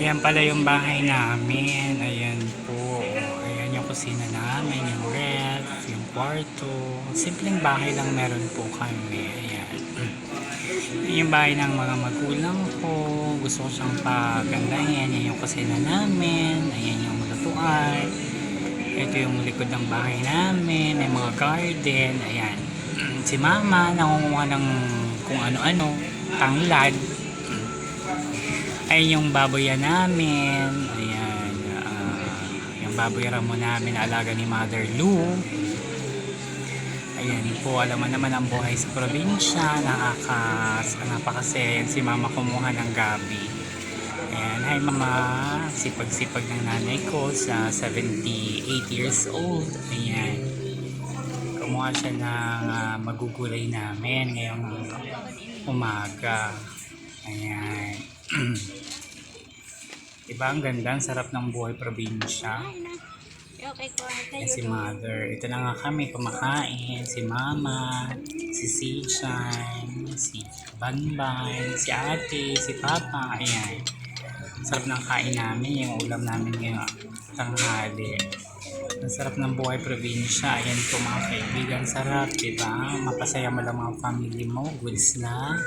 Ayan pala yung bahay namin. Ayan po. Ayan yung kusina namin, yung ref, yung kwarto. Simpleng bahay lang meron po kami. Ayan. Ayan yung bahay ng mga magulang ko. Gusto ko siyang pagandahin. Ayan yung kusina namin. Ayan yung lutuan. Ito yung likod ng bahay namin. May mga garden. Ayan. Si mama nangunguha ng kung ano-ano. Tanglad. Ay yung baboy namin. Ayan. Yung baboy ramo namin na alaga ni Mother Lou. Ayan po, alam mo naman ang buhay sa probinsya. Napakasaya si mama kumuha ng gabi. Ayan, hi mama. Sipag-sipag ng nanay ko sa 78 years old. Ayan. Kumuha siya ng magugulay namin ngayong umaga. Ayan. Diba ang ganda, ang sarap ng buhay probinsya. Yan si mother. Ito na nga kami kumakain. Si mama, si Sichan, si Banban, si ate, si papa. Ayan. Sarap ng kain namin. Yung ulam namin ngayong tanghali. Ang sarap ng buhay probinsya. Ayan po mga kaibigan. Sarap, diba? Mapasaya mo lang mga family mo. Goods na.